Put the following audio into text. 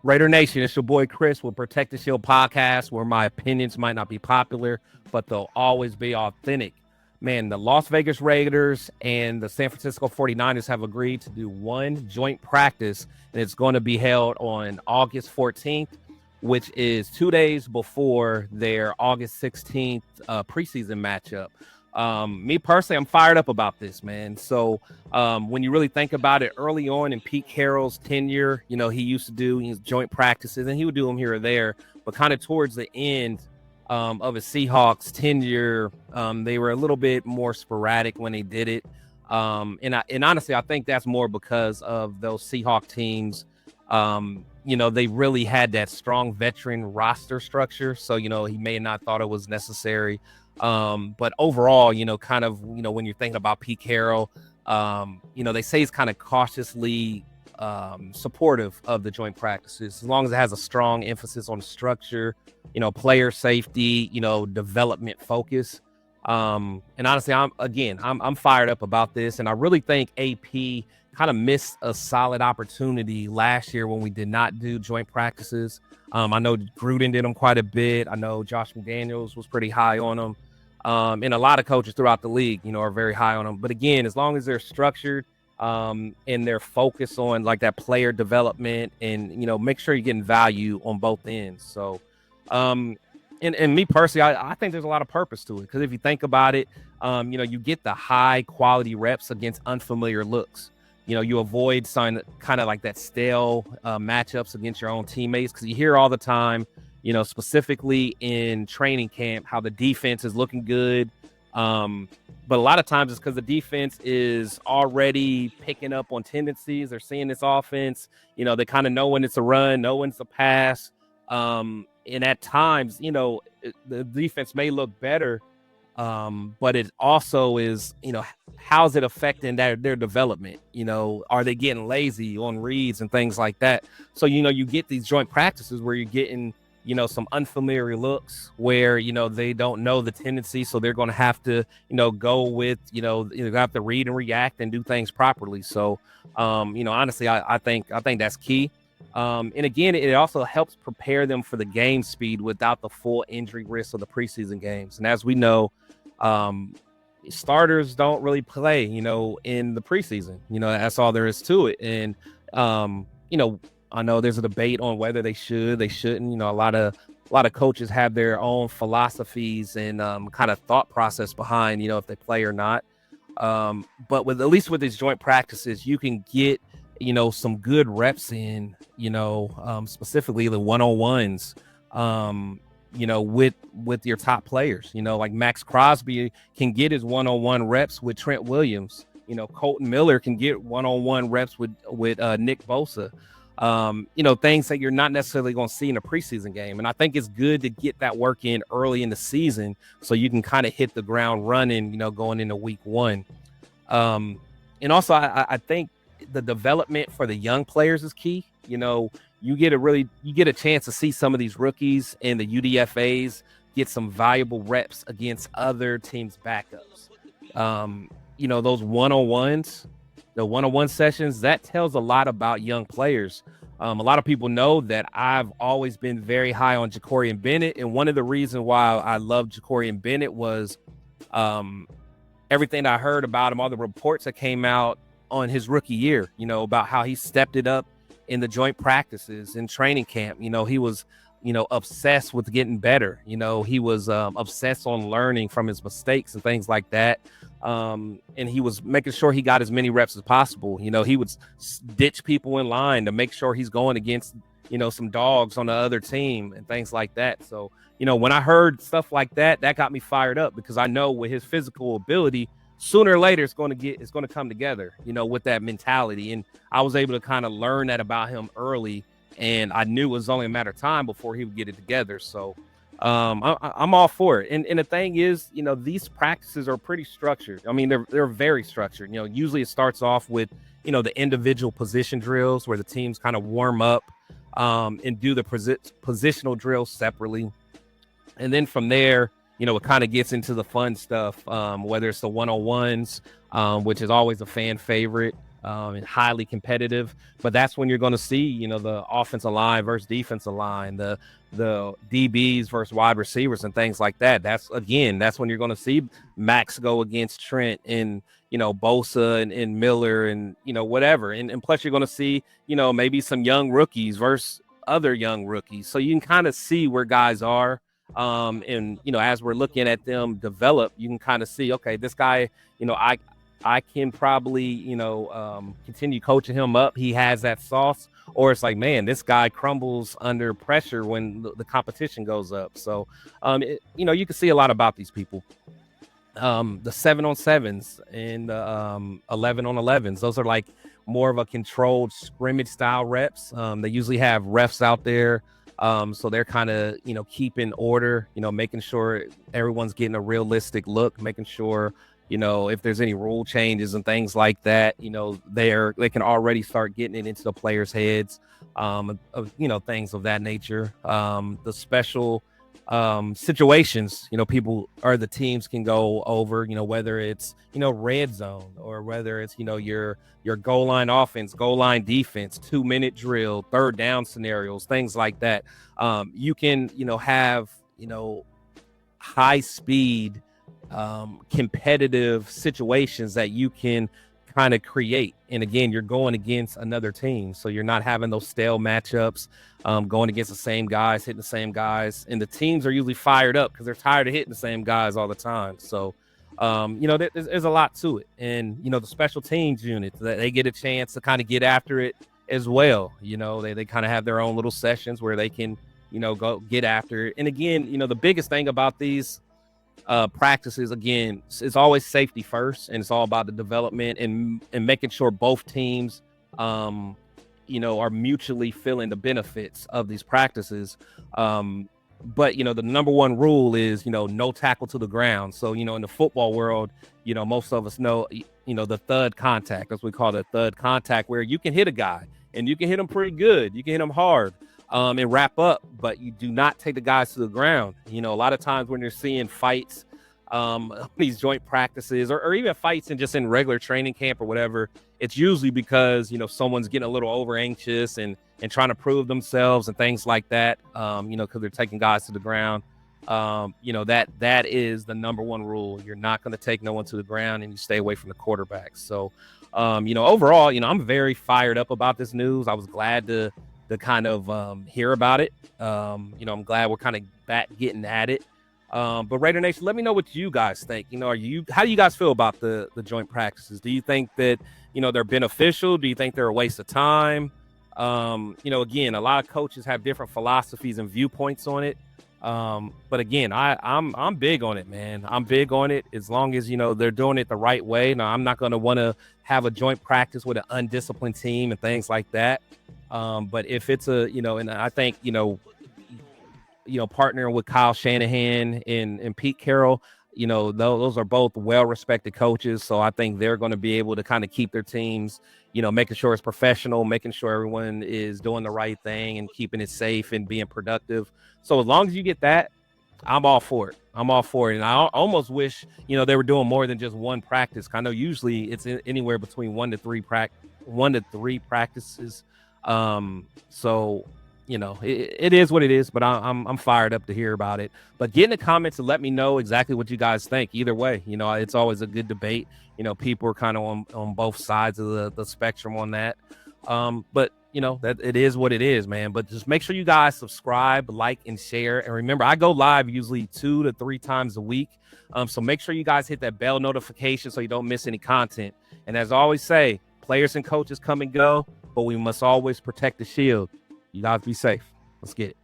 Raider Nation, it's your boy Chris with Protect the Shield podcast, where my opinions might not be popular, but they'll always be authentic. Man, the Las Vegas Raiders and the San Francisco 49ers have agreed to do one joint practice, and it's going to be held on August 14th, which is 2 days before their August 16th preseason matchup. Me personally, I'm fired up about this, man. So when you really think about it, early on in Pete Carroll's tenure, he used to do his joint practices, and he would do them here or there. But kind of towards the end of his Seahawks tenure, they were a little bit more sporadic when they did it. And honestly, I think that's more because of those Seahawk teams. They really had that strong veteran roster structure. So, he may not thought it was necessary. But overall, when you're thinking about Pete Carroll, they say he's kind of cautiously supportive of the joint practices, as long as it has a strong emphasis on structure, player safety, development focus. And honestly, I'm fired up about this. And I really think AP kind of missed a solid opportunity last year when we did not do joint practices. I know Gruden did them quite a bit. I know Josh McDaniels was pretty high on them. And a lot of coaches throughout the league, are very high on them. But again, as long as they're structured and they're focused on like that player development and, make sure you're getting value on both ends. So, and me personally, I think there's a lot of purpose to it, because if you think about it, you get the high quality reps against unfamiliar looks. You avoid some kind of like that stale matchups against your own teammates, because you hear all the time, specifically in training camp, how the defense is looking good. But a lot of times it's because the defense is already picking up on tendencies. They're seeing this offense. They kind of know when it's a run, know when it's a pass. And at times, the defense may look better, but it also is, how's it affecting their development? Are they getting lazy on reads and things like that? So, you get these joint practices where you're getting, some unfamiliar looks where, they don't know the tendency. So they're going to have to, go with, they have to read and react and do things properly. So, honestly, I think that's key. And again, it also helps prepare them for the game speed without the full injury risk of the preseason games. And as we know, starters don't really play, in the preseason. That's all there is to it. And, I know there's a debate on whether they should, they shouldn't. A lot of coaches have their own philosophies and kind of thought process behind, if they play or not. But at least with these joint practices, you can get, some good reps in, specifically the one-on-ones, with your top players. Like Max Crosby can get his one-on-one reps with Trent Williams. Colton Miller can get one-on-one reps with Nick Bosa. Things that you're not necessarily going to see in a preseason game. And I think it's good to get that work in early in the season so you can kind of hit the ground running, going into week one. And also, I think the development for the young players is key. You get a chance to see some of these rookies and the UDFAs get some valuable reps against other teams' backups. Those one-on-ones, the one-on-one sessions, that tells a lot about young players. A lot of people know that I've always been very high on Jacorian Bennett. And one of the reasons why I love Jacorian Bennett was everything I heard about him, all the reports that came out on his rookie year, about how he stepped it up in the joint practices in training camp. He was, obsessed with getting better. He was obsessed on learning from his mistakes and things like that. And he was making sure he got as many reps as possible. He would ditch people in line to make sure he's going against, some dogs on the other team and things like that. So, when I heard stuff like that, that got me fired up, because I know with his physical ability, sooner or later it's going to come together, with that mentality. And I was able to kind of learn that about him early, and I knew it was only a matter of time before he would get it together. So I'm all for it. And the thing is, these practices are pretty structured. I mean, they're very structured. Usually it starts off with, the individual position drills where the teams kind of warm up and do the positional drills separately. And then from there, it kind of gets into the fun stuff, whether it's the one-on-ones, which is always a fan favorite. and highly competitive. But that's when you're going to see, you know, the offensive line versus defensive line, the DBs versus wide receivers and things like that. That's when you're going to see Max go against Trent and, you know, Bosa and Miller and, you know, whatever. And plus you're going to see, you know, maybe some young rookies versus other young rookies. So you can kind of see where guys are. And, you know, as we're looking at them develop, you can kind of see, okay, this guy, you know, I can probably, you know, continue coaching him up. He has that sauce. Or it's like, man, this guy crumbles under pressure when the competition goes up. So, you know, you can see a lot about these people. The 7-on-7s and the 11-on-11s, those are like more of a controlled scrimmage style reps. They usually have refs out there. So they're kind of, you know, keeping order, you know, making sure everyone's getting a realistic look, making sure, you know, if there's any rule changes and things like that, you know, they can already start getting it into the players' heads, of, you know, things of that nature. The special situations, you know, the teams can go over, you know, whether it's, you know, red zone or whether it's, you know, your goal line offense, goal line defense, 2-minute drill, third down scenarios, things like that. You can, you know, have, you know, high speed, competitive situations that you can kind of create. And again, you're going against another team, so you're not having those stale matchups, going against the same guys, hitting the same guys, and the teams are usually fired up because they're tired of hitting the same guys all the time. So you know, there's a lot to it. And you know, the special teams units, they get a chance to kind of get after it as well. You know, they kind of have their own little sessions where they can, you know, go get after it. And again, you know, the biggest thing about these practices, again, it's always safety first, and it's all about the development and making sure both teams you know, are mutually feeling the benefits of these practices. But you know, the number one rule is, you know, no tackle to the ground. So, you know, in the football world, you know, most of us know, you know, the thud contact, that's what we call the thud contact, where you can hit a guy and you can hit him pretty good, you can hit him hard, and wrap up, but you do not take the guys to the ground. You know, a lot of times when you're seeing fights, these joint practices or even fights and just in regular training camp or whatever, it's usually because, you know, someone's getting a little over anxious and trying to prove themselves and things like that, you know, because they're taking guys to the ground. You know, that is the number one rule. You're not going to take no one to the ground, and you stay away from the quarterback. So, you know, overall, you know, I'm very fired up about this news. I was glad to kind of hear about it. You know, I'm glad we're kind of back getting at it. But Raider Nation, let me know what you guys think. You know, how do you guys feel about the joint practices? Do you think that, you know, they're beneficial? Do you think they're a waste of time? You know, again, a lot of coaches have different philosophies and viewpoints on it. But again, I'm big on it, man. I'm big on it as long as, you know, they're doing it the right way. Now, I'm not going to want to have a joint practice with an undisciplined team and things like that. But if it's you know, and I think, you know, partnering with Kyle Shanahan and Pete Carroll, you know, those are both well-respected coaches. So I think they're going to be able to kind of keep their teams, you know, making sure it's professional, making sure everyone is doing the right thing and keeping it safe and being productive. So as long as you get that, I'm all for it. And I almost wish, you know, they were doing more than just one practice. I know usually it's anywhere between 1 to 3 practices. So, you know, it is what it is, but I'm fired up to hear about it. But get in the comments and let me know exactly what you guys think. Either way, you know, it's always a good debate. You know, people are kind of on both sides of the spectrum on that. But, you know, that it is what it is, man. But just make sure you guys subscribe, like, and share. And remember, I go live usually 2 to 3 times a week. So make sure you guys hit that bell notification so you don't miss any content. And as I always say, players and coaches come and go, but we must always protect the shield. You guys be safe. Let's get it.